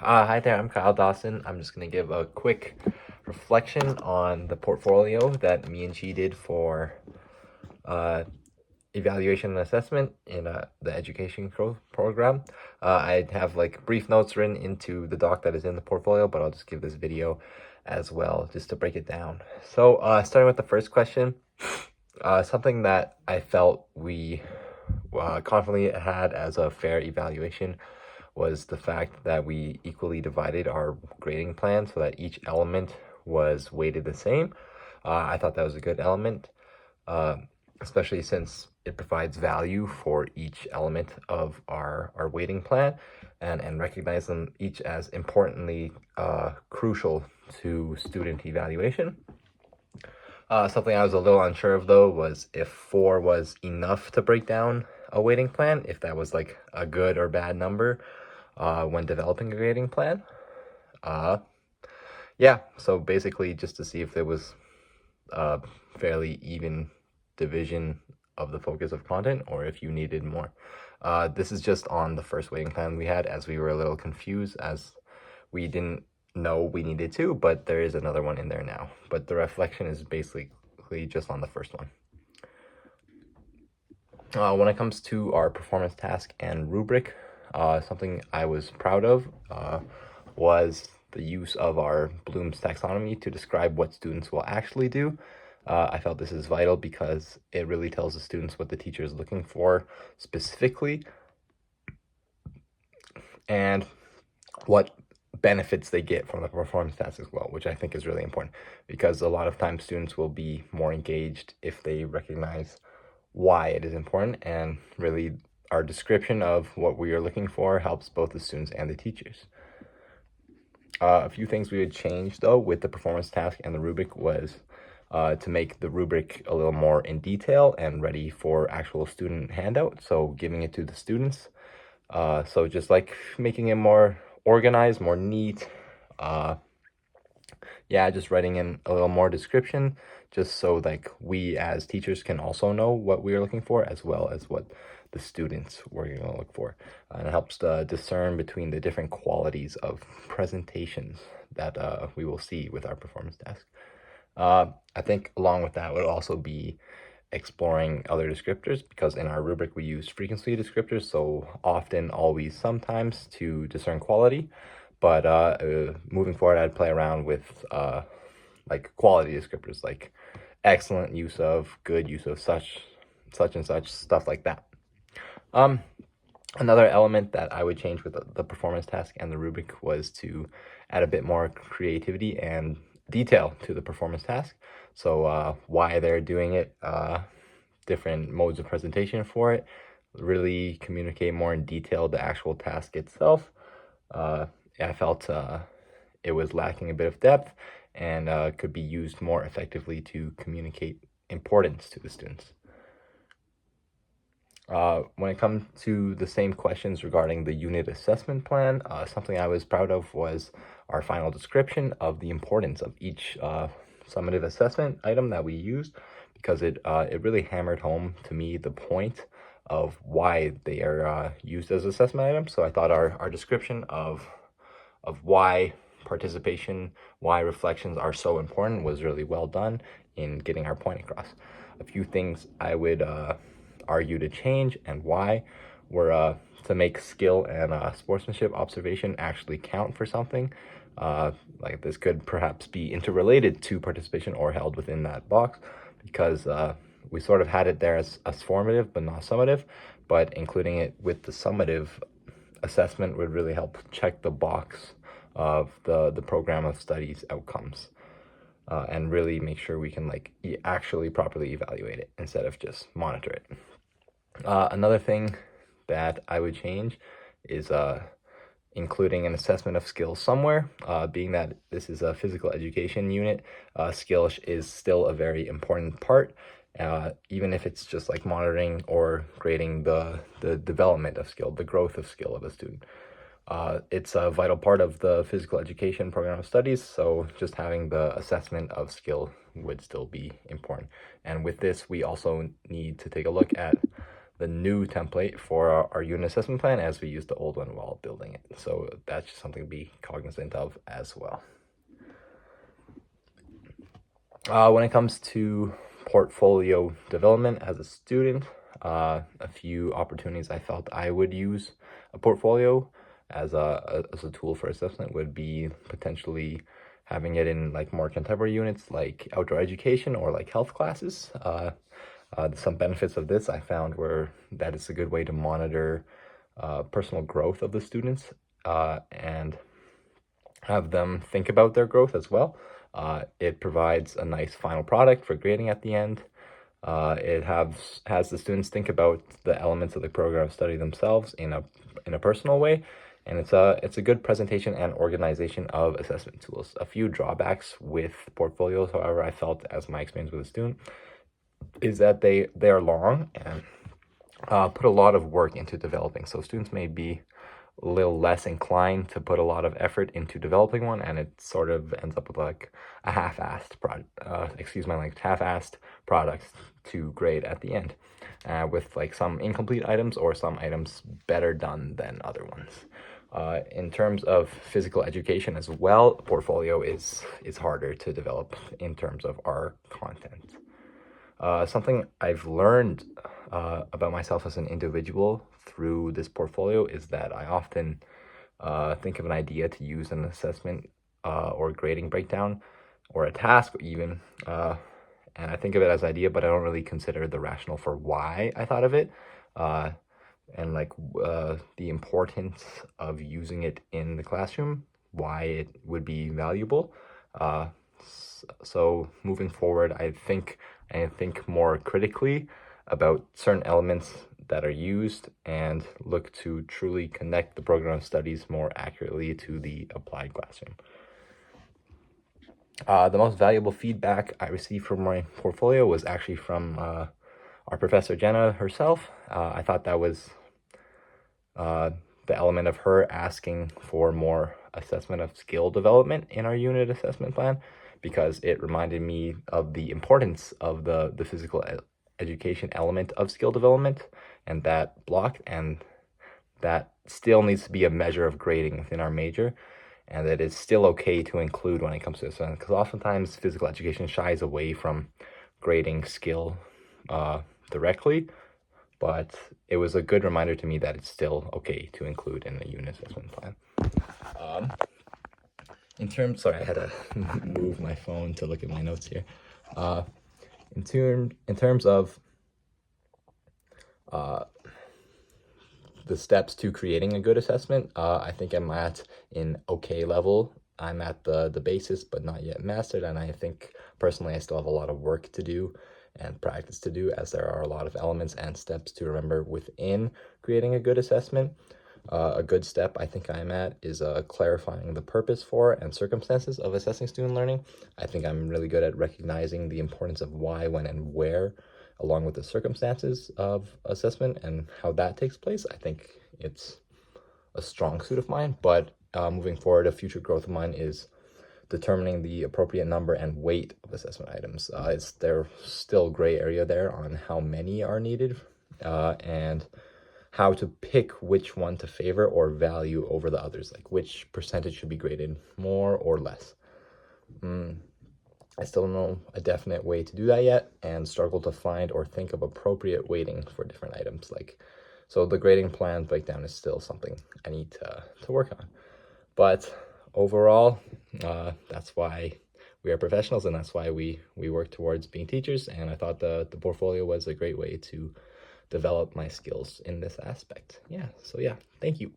Hi there, I'm Kyle Dawson. I'm just going to give a quick reflection on the portfolio that me and she did for uh, evaluation and assessment in the education program. I have like brief notes written into the doc that is in the portfolio, but I'll just give this video as well just to break it down. So starting with the first question, something that I felt we confidently had as a fair evaluation was the fact that we equally divided our grading plan so that each element was weighted the same. I thought that was a good element, especially since it provides value for each element of our weighting plan and recognize them each as importantly crucial to student evaluation. Something I was a little unsure of though was if 4 was enough to break down a weighting plan, if that was like a good or bad number when developing a grading plan. Yeah, so basically just to see if there was a fairly even division of the focus of content or if you needed more. This is just on the first weighting plan we had, as we were a little confused as we didn't know we needed to, but there is another one in there now. But the reflection is basically just on the first one. When it comes to our performance task and rubric, something I was proud of was the use of our Bloom's taxonomy to describe what students will actually do. I felt this is vital because it really tells the students what the teacher is looking for specifically and what benefits they get from the performance task as well, which I think is really important because a lot of times students will be more engaged if they recognize why it is important, and really our description of what we are looking for helps both the students and the teachers. A few things we would change though with the performance task and the rubric was to make the rubric a little more in detail and ready for actual student handout, so giving it to the students. So just like making it more organized, more neat. Yeah, just writing in a little more description, just so like we as teachers can also know what we are looking for as well as what the students were going to look for. And it helps discern between the different qualities of presentations that we will see with our performance task. I think along with that would also be exploring other descriptors, because in our rubric we use frequency descriptors, so often, always, sometimes, to discern quality. But moving forward, I'd play around with like quality descriptors, like excellent use of, good use of, such and such, stuff like that. Another element that I would change with the performance task and the rubric was to add a bit more creativity and detail to the performance task. So why they're doing it, different modes of presentation for it, really communicate more in detail the actual task itself. I felt it was lacking a bit of depth and could be used more effectively to communicate importance to the students. When it comes to the same questions regarding the unit assessment plan, something I was proud of was our final description of the importance of each summative assessment item that we used, because it really hammered home to me the point of why they are used as assessment items. So I thought our description of why participation, why reflections are so important was really well done in getting our point across. A few things I would argue to change and why were to make skill and sportsmanship observation actually count for something. Like this could perhaps be interrelated to participation or held within that box, because we sort of had it there as formative but not summative, but including it with the summative assessment would really help check the box of the program of studies outcomes, and really make sure we can like actually properly evaluate it instead of just monitor it. Another thing that I would change is including an assessment of skills somewhere. Being that this is a physical education unit, skills is still a very important part, even if it's just like monitoring or grading the development of skill, the growth of skill of a student. It's a vital part of the physical education program of studies, so just having the assessment of skill would still be important. And with this, we also need to take a look at the new template for our unit assessment plan as we use the old one while building it. So that's just something to be cognizant of as well. When it comes to portfolio development as a student, a few opportunities I felt I would use a portfolio as a tool for assessment would be potentially having it in like more contemporary units like outdoor education or like health classes. Some benefits of this I found were that it's a good way to monitor personal growth of the students and have them think about their growth as well. It provides a nice final product for grading at the end. It has the students think about the elements of the program of study themselves in a personal way, and it's a good presentation and organization of assessment tools. A few drawbacks with portfolios, however, I felt as my experience with a student, is that they are long and put a lot of work into developing. So students may be a little less inclined to put a lot of effort into developing one, and it sort of ends up with like a half-assed half-assed product to grade at the end, with like some incomplete items or some items better done than other ones. In terms of physical education as well, portfolio is harder to develop in terms of our content. Something I've learned about myself as an individual through this portfolio is that I often think of an idea to use an assessment or grading breakdown or a task even, and I think of it as idea, but I don't really consider the rationale for why I thought of it, and like the importance of using it in the classroom, why it would be valuable. So moving forward, I think more critically about certain elements that are used and look to truly connect the program of studies more accurately to the applied classroom. The most valuable feedback I received from my portfolio was actually from our professor Jenna herself. I thought that was the element of her asking for more assessment of skill development in our unit assessment plan, because it reminded me of the importance of the physical education element of skill development and that block, and that still needs to be a measure of grading within our major, and that it's still okay to include when it comes to assessment, because oftentimes physical education shies away from grading skill directly, but it was a good reminder to me that it's still okay to include in the unit assessment plan. Sorry, I had to move my phone to look at my notes here. In terms of the steps to creating a good assessment, I think I'm at an okay level. I'm at the basis, but not yet mastered, and I think personally I still have a lot of work to do and practice to do, as there are a lot of elements and steps to remember within creating a good assessment. A good step I think I'm at is clarifying the purpose for and circumstances of assessing student learning. I think I'm really good at recognizing the importance of why, when, and where, along with the circumstances of assessment and how that takes place. I think it's a strong suit of mine, but moving forward, a future growth of mine is determining the appropriate number and weight of assessment items. There's still gray area there on how many are needed, and how to pick which one to favor or value over the others, like which percentage should be graded more or less. I still don't know a definite way to do that yet, and struggle to find or think of appropriate weighting for different items. So the grading plan breakdown is still something I need to work on. But overall, that's why we are professionals, and that's why we work towards being teachers. And I thought the portfolio was a great way to develop my skills in this aspect. So thank you.